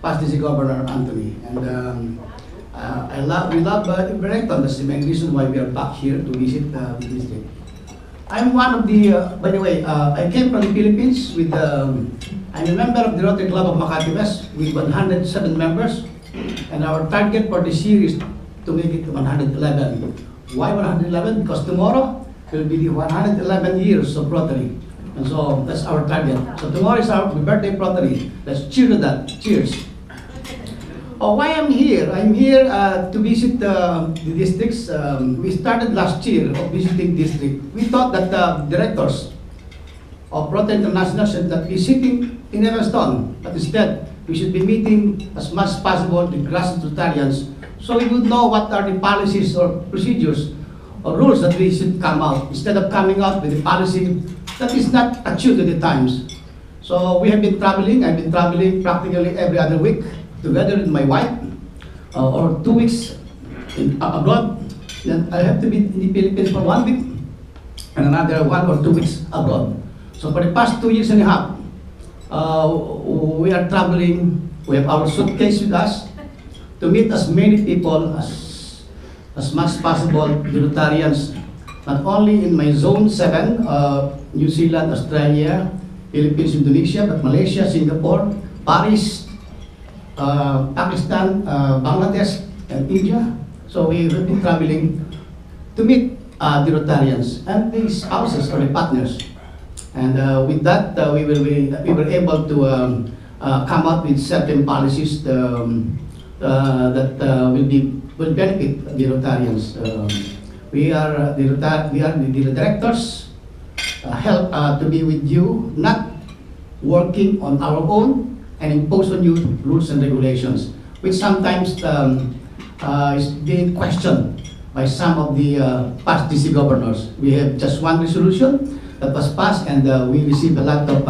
past DC Governor Anthony. And we love Wellington. That's the main reason why we are back here to visit the district. I'm one of the, by the way, I came from the Philippines with, I'm a member of the Rotary Club of Makati West with 107 members. And our target for this year is to make it 111. Why 111? Because tomorrow will be the 111 years of Rotary. And so that's our target. So tomorrow is our birthday of Rotary. Let's cheer to that. Cheers. Oh, why I'm here? I'm here to visit the districts. We started last year of visiting district. We thought that the directors of Rotary International should not be sitting in Evanston, but instead we should be meeting as much as possible the grassroots Rotarians, so we would know what are the policies or procedures or rules that we should come out, instead of coming out with a policy that is not attuned to the times. So we have been traveling. I've been traveling practically every other week, together with my wife, or 2 weeks abroad. Then I have to be in the Philippines for 1 week, and another 1 or 2 weeks abroad. So for the past 2 years and a half, we are traveling. We have our suitcase with us to meet as many people as much as possible, the Rotarians, not only in my Zone 7, New Zealand, Australia, Philippines, Indonesia, but Malaysia, Singapore, Paris, Pakistan, Bangladesh, and India. So we have been traveling to meet the Rotarians and the spouses or the partners. And with that, we were able to come up with certain policies that will benefit the Rotarians. We are the directors, help to be with you, not working on our own and impose on you rules and regulations, which sometimes is being questioned by some of the past DC governors. We have just one resolution that was passed, and we received a lot of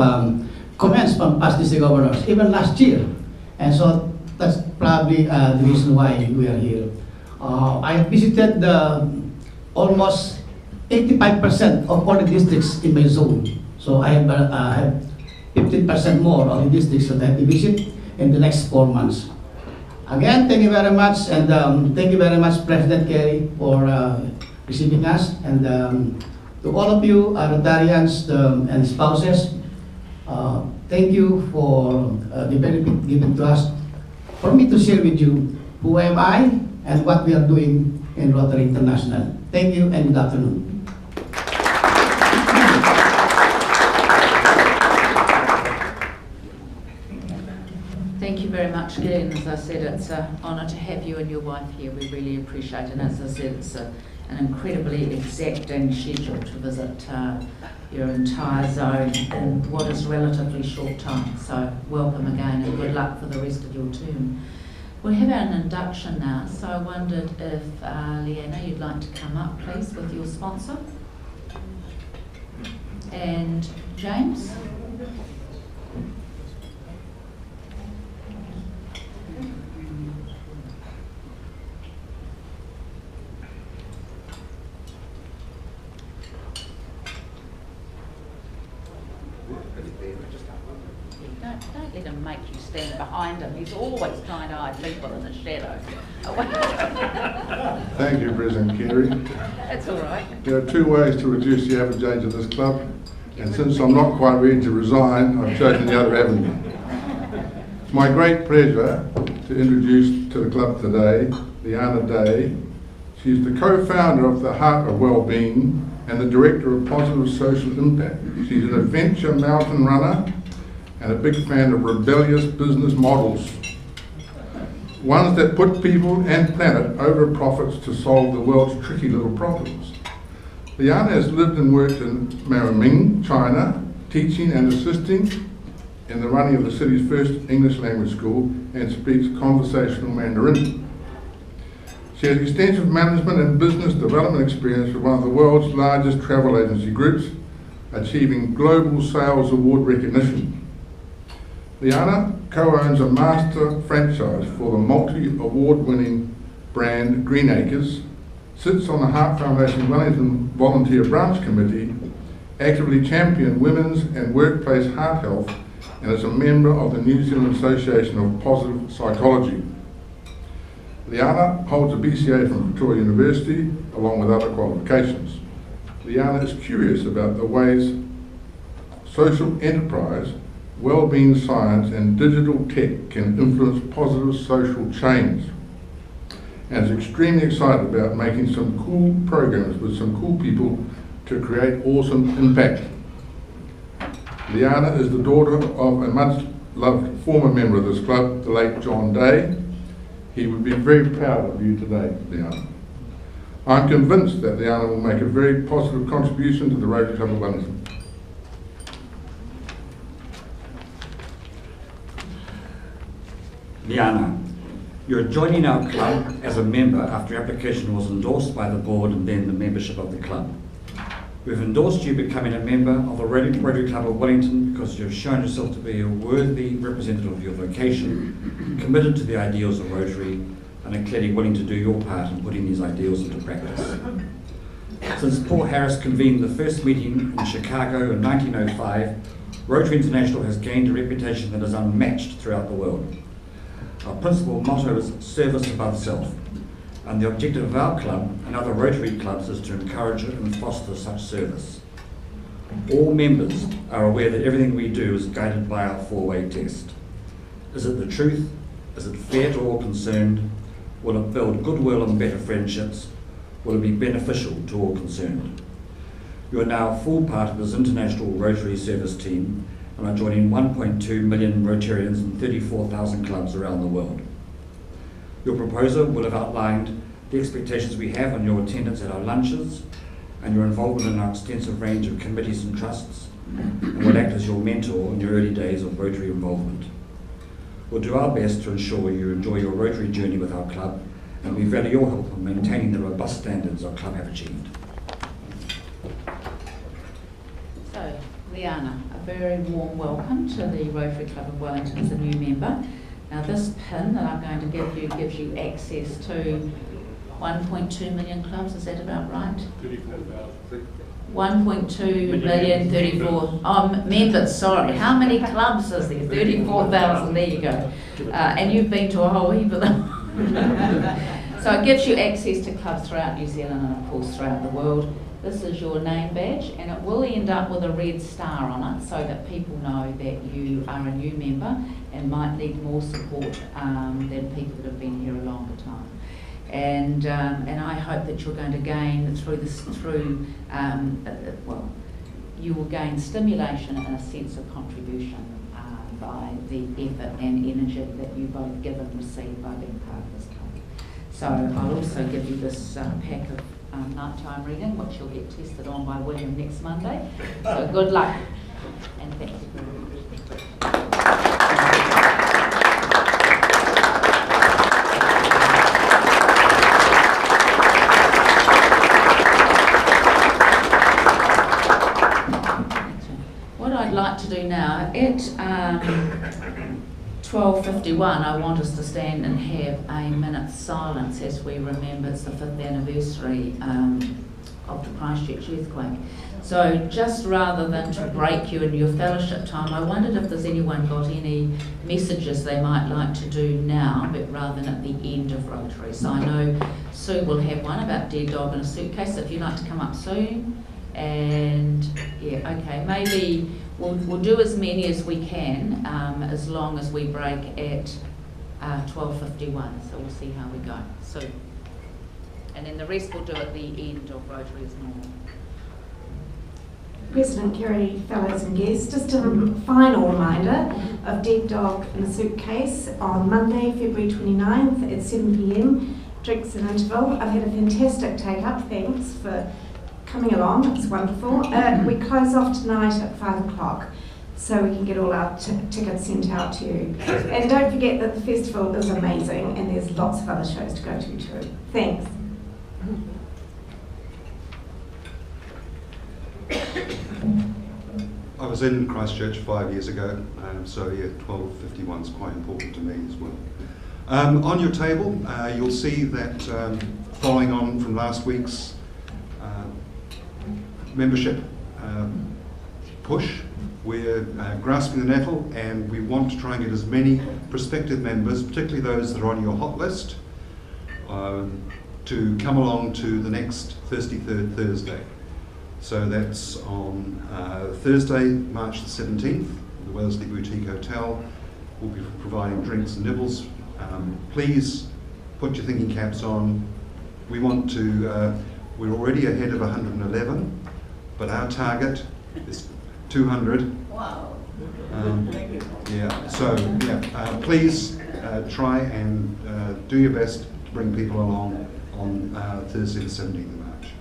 comments from past DC governors, even last year. And so that's probably the reason why we are here. I visited almost 85% of all the districts in my zone. So I have 15% more of the districts that I have to visit in the next 4 months. Again, thank you very much, and thank you very much, President Kerry, for receiving us, and to all of you, Rotarians and spouses, thank you for the benefit given to us, for me to share with you who am I and what we are doing in Rotary International. Thank you and good afternoon. Thank you very much, Guiller. And as I said, it's an honour to have you and your wife here. We really appreciate it. And as I said, it's an incredibly exacting schedule to visit your entire zone in what is relatively short time. So welcome again and good luck for the rest of your term. We have an induction now, so I wondered if Leanna, you'd like to come up, please, with your sponsor. And James? Don't let him make you stand behind him. He's always trying to hide people in the shadows. Thank you, President Kerry. That's all right. There are 2 ways to reduce the average age of this club, and since I'm not quite ready to resign, I've chosen the other avenue. It's my great pleasure to introduce to the club today Leanna Dey. She's the co-founder of the Heart of Wellbeing and the Director of Positive Social Impact. She's an adventure mountain runner and a big fan of rebellious business models, ones that put people and planet over profits to solve the world's tricky little problems. Leanna has lived and worked in Maoming, China, teaching and assisting in the running of the city's first English language school, and speaks conversational Mandarin. She has extensive management and business development experience with one of the world's largest travel agency groups, achieving global sales award recognition. Leanna co-owns a master franchise for the multi-award-winning brand Green Acres, sits on the Heart Foundation Wellington Volunteer Branch Committee, actively champions women's and workplace heart health and is a member of the New Zealand Association of Positive Psychology. Leanna holds a BCA from Victoria University, along with other qualifications. Leanna is curious about the ways social enterprise, well-being science and digital tech can influence positive social change, and is extremely excited about making some cool programs with some cool people to create awesome impact. Leanna is the daughter of a much-loved former member of this club, the late John Dey. He would be very proud of you today, Leanna. I'm convinced that Leanna will make a very positive contribution to the Rotary Club of Wellington. Leanna, you're joining our club as a member after your application was endorsed by the board and then the membership of the club. We've endorsed you becoming a member of the Rotary Club of Wellington because you've shown yourself to be a worthy representative of your vocation, committed to the ideals of Rotary, and are clearly willing to do your part in putting these ideals into practice. Since Paul Harris convened the first meeting in Chicago in 1905, Rotary International has gained a reputation that is unmatched throughout the world. Our principal motto is service above self, and the objective of our club and other Rotary clubs is to encourage and foster such service. All members are aware that everything we do is guided by our four-way test. Is it the truth? Is it fair to all concerned? Will it build goodwill and better friendships? Will it be beneficial to all concerned? You are now a full part of this international Rotary service team and are joining 1.2 million Rotarians in 34,000 clubs around the world. Your proposer will have outlined the expectations we have on your attendance at our lunches and your involvement in our extensive range of committees and trusts, and will act as your mentor in your early days of Rotary involvement. We'll do our best to ensure you enjoy your Rotary journey with our club, and we value your help in maintaining the robust standards our club have achieved. So, Leanna, a very warm welcome to the Rotary Club of Wellington as a new member. Now this pin that I'm going to give you gives you access to 1.2 million clubs, is that about right? 1.2 million, 34, members, sorry. How many clubs is there? 34,000, there you go. And you've been to a whole heap of them. So it gives you access to clubs throughout New Zealand and of course throughout the world. This is your name badge, and it will end up with a red star on it so that people know that you are a new member and might need more support than people that have been here a longer time. And I hope that you're going to gain well, you will gain stimulation and a sense of contribution by the effort and energy that you both give and receive by being part of this club. So I'll also give you this pack of nighttime reading, which you'll get tested on by William next Monday. So good luck, and thank you very much. What I'd like to do now, at 12:51, I want us to stand and have a minute's silence as we remember it's the 5th anniversary of the Christchurch earthquake. So just rather than to break you in your fellowship time, I wondered if there's anyone got any messages they might like to do now, but rather than at the end of Rotary. So I know Sue will have one about Dead Dog in a Suitcase, so if you'd like to come up soon. And yeah, okay, maybe we'll do as many as we can, as long as we break at 12:51. So we'll see how we go. So, and then the rest we'll do at the end of Rotary as normal. President Kerry, fellows and guests, just a final reminder of Dead Dog in a Suitcase on Monday, February 29th at 7 p.m. Drinks and interval. I've had a fantastic take-up. Thanks for coming along. It's wonderful. We close off tonight at 5 o'clock, so we can get all our tickets sent out to you. And don't forget that the festival is amazing, and there's lots of other shows to go to too. Thanks. I was in Christchurch 5 years ago, so yeah, 12:51 is quite important to me as well. On your table, you'll see that following on from last week's membership push, We're grasping the nettle, and we want to try and get as many prospective members, particularly those that are on your hot list, to come along to the next Thirsty Third Thursday. So that's on Thursday, March the 17th, the Wellesley Boutique Hotel. We'll be providing drinks and nibbles. Please put your thinking caps on. We want to, we're already ahead of 111, but our target is 200. Wow. Yeah, so yeah, please try and do your best to bring people along on Thursday the 17th of March.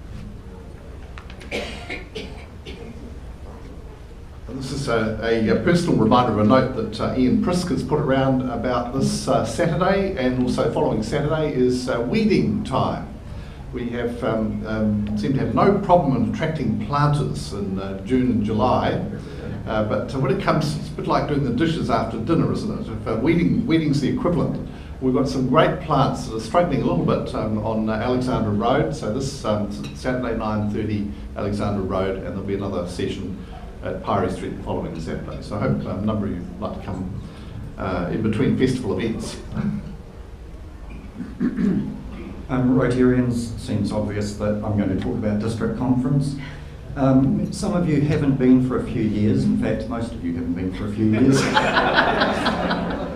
This is a personal reminder of a note that Ian Prisk has put around about this Saturday, and also following Saturday is weeding time. We have seem to have no problem in attracting planters in June and July, but when it comes, it's a bit like doing the dishes after dinner, isn't it? If weeding's the equivalent. We've got some great plants that are struggling a little bit on Alexandra Road. So this Saturday 9:30 Alexandra Road, and there'll be another session at Pyrie Street the following Saturday. So I hope a number of you would like to come in between festival events. Rotarians, seems obvious that I'm going to talk about district conference. Some of you haven't been for a few years. In fact, most of you haven't been for a few years.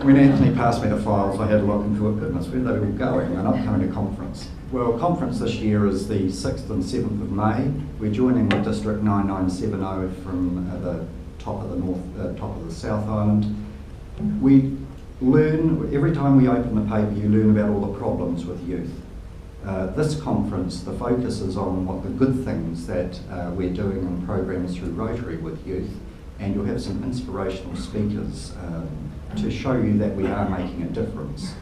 When Anthony passed me the files, I had to look into it. Goodness, where are they all going? They're not coming to conference. Well, conference this year is the 6th and 7th of May. We're joining with District 9970 from the top of the north, top of the South Island. We learn, every time we open the paper, you learn about all the problems with youth. This conference, the focus is on what the good things that we're doing in programs through Rotary with youth, and you'll have some inspirational speakers to show you that we are making a difference.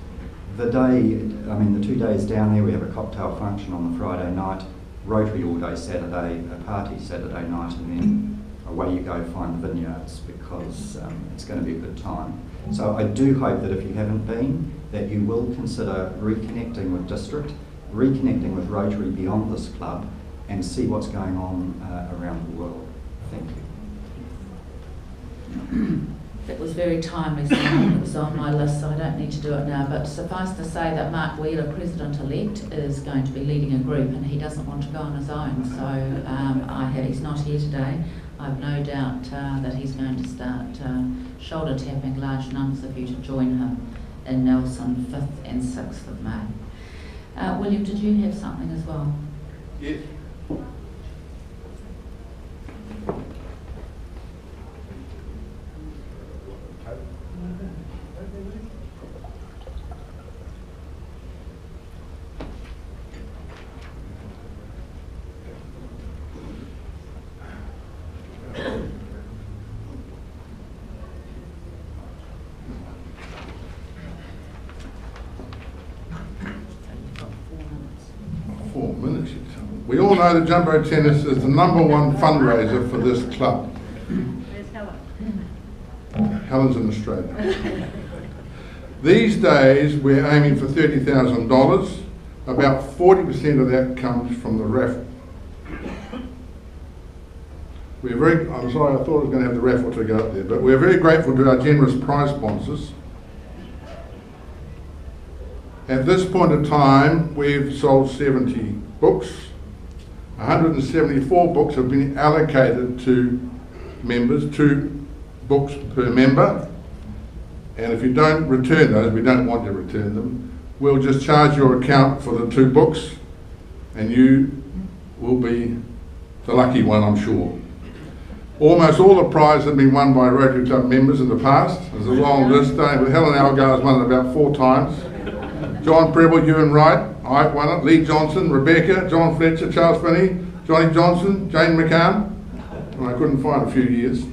The 2 days down there, we have a cocktail function on the Friday night, Rotary all day Saturday, a party Saturday night, and then away you go find the vineyards, because it's going to be a good time. So I do hope that if you haven't been, that you will consider reconnecting with District, reconnecting with Rotary beyond this club, and see what's going on around the world. Thank you. That was very timely, Simon. It was on my list, so I don't need to do it now. But suffice to say that Mark Wheeler, President-elect, is going to be leading a group, and he doesn't want to go on his own. So he's not here today. I've no doubt that he's going to start shoulder tapping large numbers of you to join him in Nelson 5th and 6th of May. William, did you have something as well? Yes. We all know that Jumbo Tennis is the #1 fundraiser for this club. Where's Helen? Helen's in Australia. These days we're aiming for $30,000. About 40% of that comes from the raffle. I'm sorry, I thought I was going to have the raffle to go up there, but we're very grateful to our generous prize sponsors. At this point in time, we've sold 70 books. 174 books have been allocated to members, 2 books per member. And if you don't return those, we don't want you to return them, we'll just charge your account for the 2 books, and you will be the lucky one, I'm sure. Almost all the prizes have been won by Rotary Club members in the past. There's a long list. Helen Algar has won it about 4 times. John Preble, Ewan Wright, I won it. Lee Johnson, Rebecca, John Fletcher, Charles Finney, Johnny Johnson, Jane McCann. I couldn't find a few years.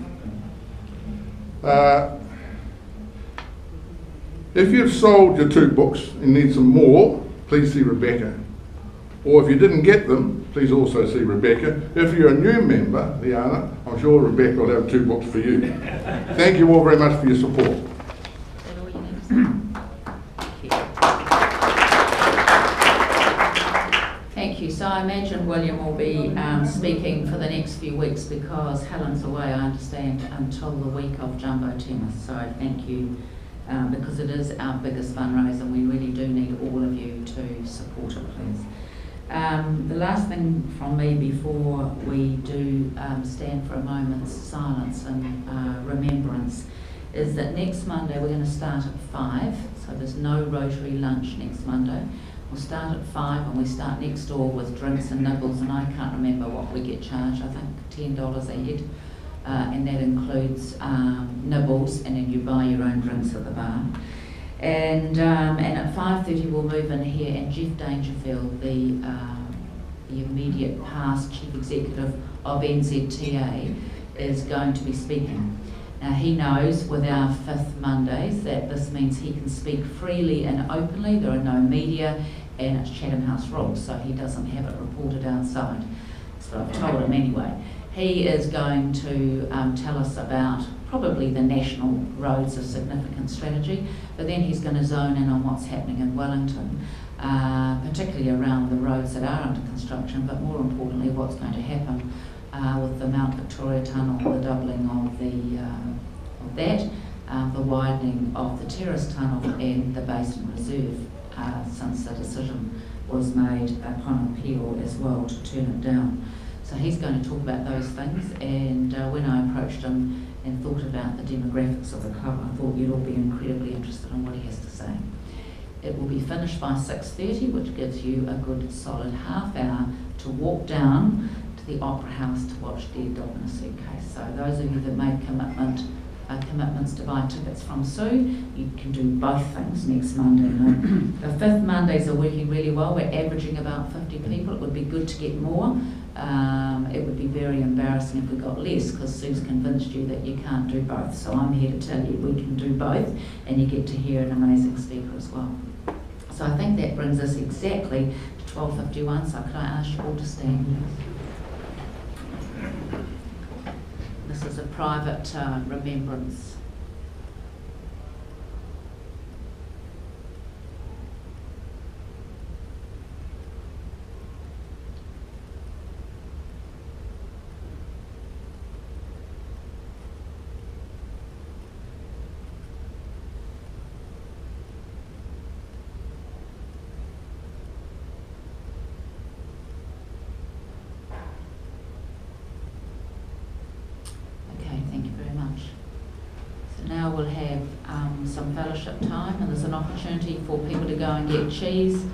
If you've sold your 2 books and need some more, please see Rebecca. Or if you didn't get them, please also see Rebecca. If you're a new member, Leanna, I'm sure Rebecca will have 2 books for you. Thank you all very much for your support. Is that all you need to say? Thank you. So I imagine William will be be speaking for the next few weeks because Helen's away, I understand, until the week of Jumbo Tennis. So thank you, because it is our biggest fundraiser and we really do need all of you to support it, please. The last thing from me before we do stand for a moment's silence and remembrance is that next Monday we're going to start at 5, so there's no Rotary lunch next Monday. We'll start at 5 and we start next door with drinks and nibbles, and I can't remember what we get charged, I think $10 a head, and that includes nibbles, and then you buy your own drinks at the bar. And at 5:30 we'll move in here, and Jeff Dangerfield, the immediate past Chief Executive of NZTA, is going to be speaking. Now he knows with our 5th Mondays that this means he can speak freely and openly, there are no media, and it's Chatham House rules, so he doesn't have it reported outside. So I've told him anyway. He is going to tell us about probably the national roads of significant strategy, but then he's going to zone in on what's happening in Wellington, particularly around the roads that are under construction, but more importantly what's going to happen with the Mount Victoria Tunnel, the doubling of the widening of the Terrace Tunnel and the Basin Reserve, since the decision was made upon appeal as well to turn it down. So he's going to talk about those things, and when I approached him and thought about the demographics of the club, I thought you'd all be incredibly interested in what he has to say. It will be finished by 6:30, which gives you a good solid half hour to walk down to the Opera House to watch Dead Dog in a Suitcase. So those of you that made commitments to buy tickets from Sue, you can do both things next Monday. The 5th Mondays are working really well. We're averaging about 50 people. It would be good to get more. It would be very embarrassing if we got less, because Sue's convinced you that you can't do both. So I'm here to tell you we can do both, and you get to hear an amazing speaker as well. So I think that brings us exactly to 12:51. So could I ask you all to stand? This is a private remembrance. Now we'll have some fellowship time, and there's an opportunity for people to go and get cheese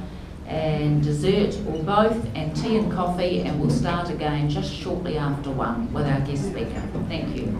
and dessert or both, and tea and coffee, and we'll start again just shortly after 1 with our guest speaker. Thank you.